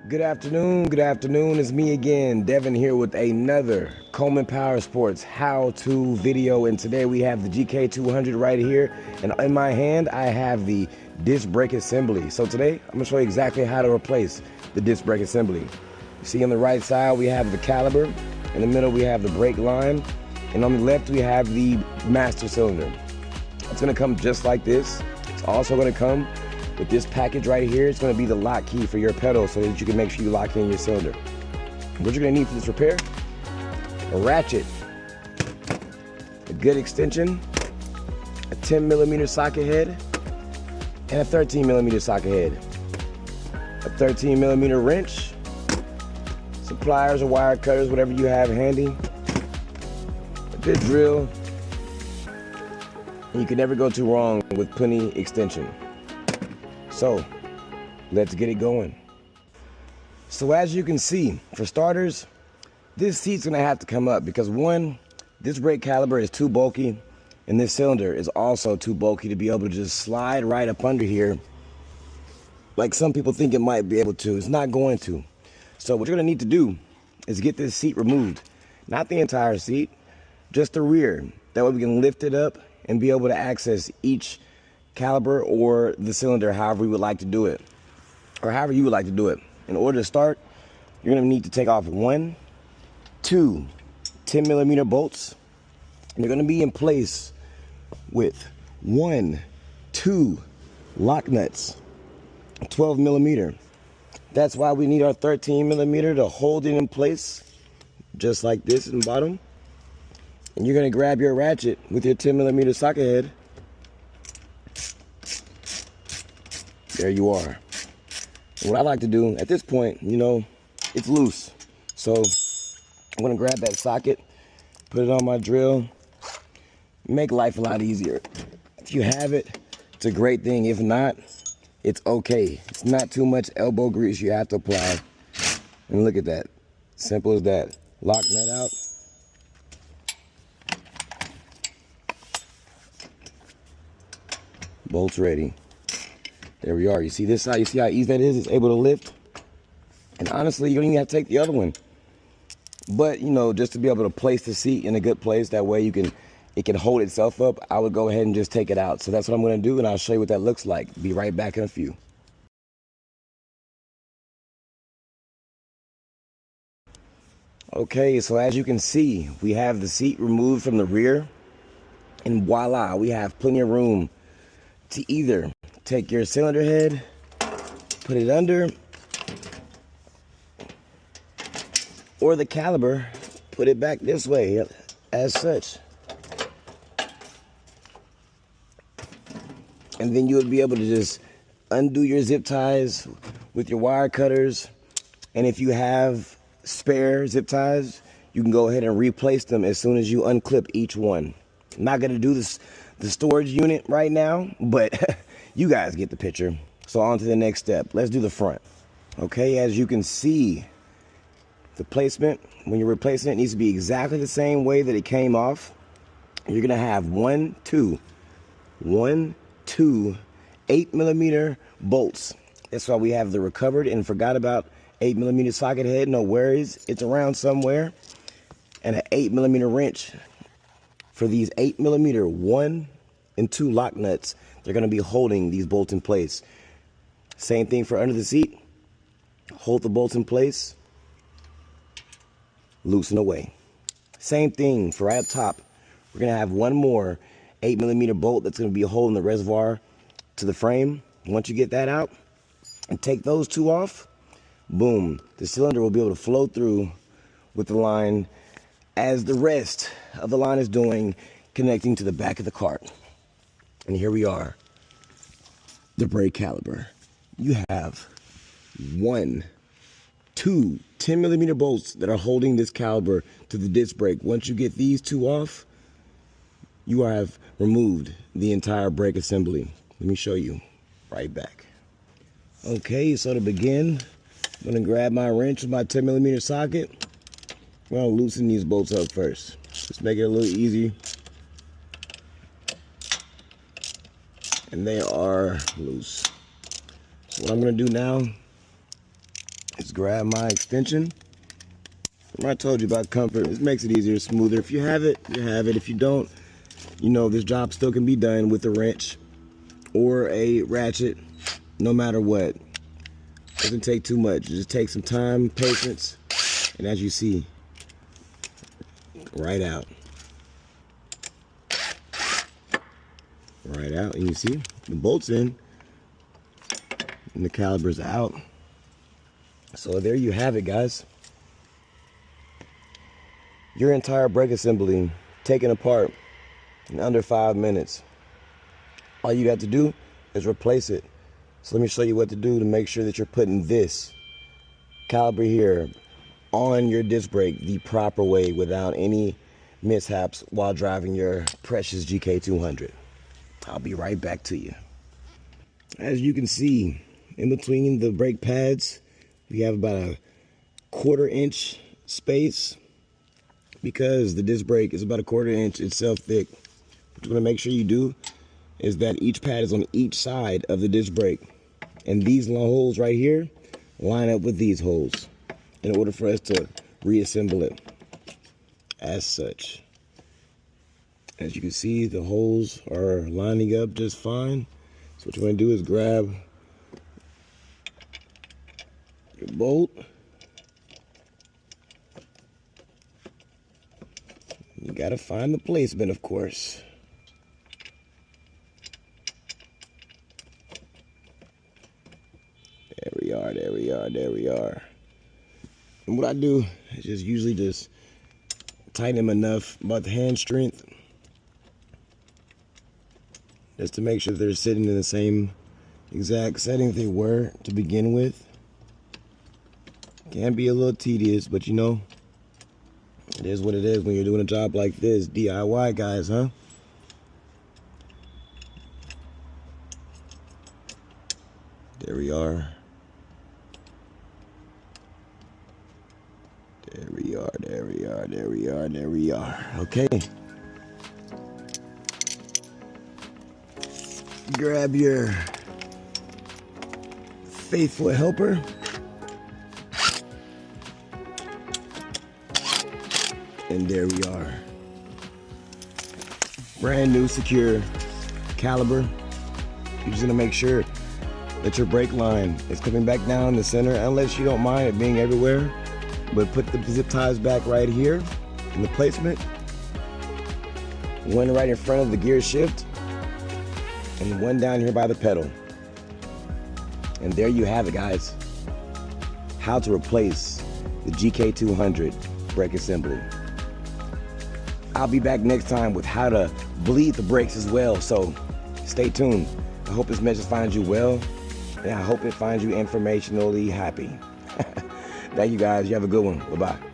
Good afternoon, it's me again, Devin here with another Coleman Power Sports how-to video, and today we have the GK200 right here, and in my hand I have the disc brake assembly. So today I'm going to show you exactly how to replace the disc brake assembly. You see on the right side we have the caliper, in the middle we have the brake line, and on the left we have the master cylinder. It's going to come just like this. It's also going to come with this package right here. It's going to be the lock key for your pedal so that you can make sure you lock in your cylinder. What you're going to need for this repair: a ratchet, a good extension, a 10mm socket head, and a 13mm socket head, a 13mm wrench, some pliers or wire cutters, whatever you have handy, a good drill, and you can never go too wrong with plenty extension. So let's get it going. So as you can see, for starters, this seat's gonna have to come up because one, this brake caliper is too bulky, and this cylinder is also too bulky to be able to just slide right up under here like some people think it might be able to. It's not going to. So what you're gonna need to do is get this seat removed. Not the entire seat, just the rear. That way we can lift it up and be able to access each caliper or the cylinder however we would like to do it, or however you would like to do it. In order to start, you're going to need to take off 2 10mm bolts, and they're going to be in place with 2 lock nuts, 12mm. That's why we need our 13mm to hold it in place just like this in the bottom. And you're going to grab your ratchet with your 10mm socket head. There you are. And what I like to do at this point, it's loose. So I'm gonna grab that socket, put it on my drill, make life a lot easier. If you have it, it's a great thing. If not, it's okay. It's not too much elbow grease you have to apply. And look at that, simple as that. Lock that out. Bolts ready. There we are. You see this side? You see how easy that is? It's able to lift. And honestly, you don't even have to take the other one. But, just to be able to place the seat in a good place, that way it can hold itself up, I would go ahead and just take it out. So that's what I'm going to do, and I'll show you what that looks like. Be right back in a few. Okay, so as you can see, we have the seat removed from the rear. And voila, we have plenty of room to either take your cylinder head, put it under, or the caliper, put it back this way, as such. And then you would be able to just undo your zip ties with your wire cutters. And if you have spare zip ties, you can go ahead and replace them as soon as you unclip each one. I'm not gonna do this, the storage unit right now, but you guys get the picture. So on to the next step. Let's do the front. Okay, as you can see, the placement, when you're replacing it, needs to be exactly the same way that it came off. You're gonna have 2 8mm bolts. That's why we have the recovered and forgot about 8mm socket head. No worries, it's around somewhere. And an 8mm wrench for these 8mm 1 and 2 lock nuts. They're going to be holding these bolts in place. Same thing for under the seat. Hold the bolts in place, loosen away. Same thing for right up top. We're going to have 1 more 8mm bolt that's going to be holding the reservoir to the frame. Once you get that out and take those 2 off, boom, the cylinder will be able to flow through with the line as the rest of the line is doing, connecting to the back of the cart. And here we are, the brake caliper. You have 2 10mm bolts that are holding this caliper to the disc brake. Once you get these 2 off, you have removed the entire brake assembly. Let me show you. Right back. Okay, so to begin, I'm gonna grab my wrench with my 10mm socket. I'm gonna loosen these bolts up first. Just make it a little easy. And they are loose. So what I'm gonna do now is just grab my extension. I told you about comfort. This makes it easier, smoother. If you have it, you have it. If you don't, you know this job still can be done with a wrench or a ratchet, no matter what. Doesn't take too much. It just takes some time, patience, and as you see, right out. Right out, and you see the bolt's in and the caliber's out. So there you have it, guys. Your entire brake assembly taken apart in under 5 minutes. All you got to do is replace it. So let me show you what to do to make sure that you're putting this caliber here on your disc brake the proper way without any mishaps while driving your precious GK200. I'll be right back to you. As you can see, in between the brake pads, we have about a 1/4 inch space because the disc brake is about a 1/4 inch itself thick. What you want to make sure you do is that each pad is on each side of the disc brake. And these holes right here line up with these holes in order for us to reassemble it as such. As you can see, the holes are lining up just fine. So what you want to do is grab your bolt. You got to find the placement, of course. There we are. And what I do is just usually just tighten them enough about the hand strength just to make sure they're sitting in the same exact setting they were to begin with. Can be a little tedious, but you know, it is what it is when you're doing a job like this. DIY, guys, huh? There we are. There we are. Okay. Grab your faithful helper. And there we are. Brand new secure caliber. You're just gonna make sure that your brake line is coming back down the center, unless you don't mind it being everywhere. But put the zip ties back right here in the placement. One right in front of the gear shift, and one down here by the pedal. And there you have it, guys. How to replace the GK200 brake assembly. I'll be back next time with how to bleed the brakes as well, so stay tuned. I hope this message finds you well, and I hope it finds you informationally happy. Thank you, guys. You have a good one. Bye-bye.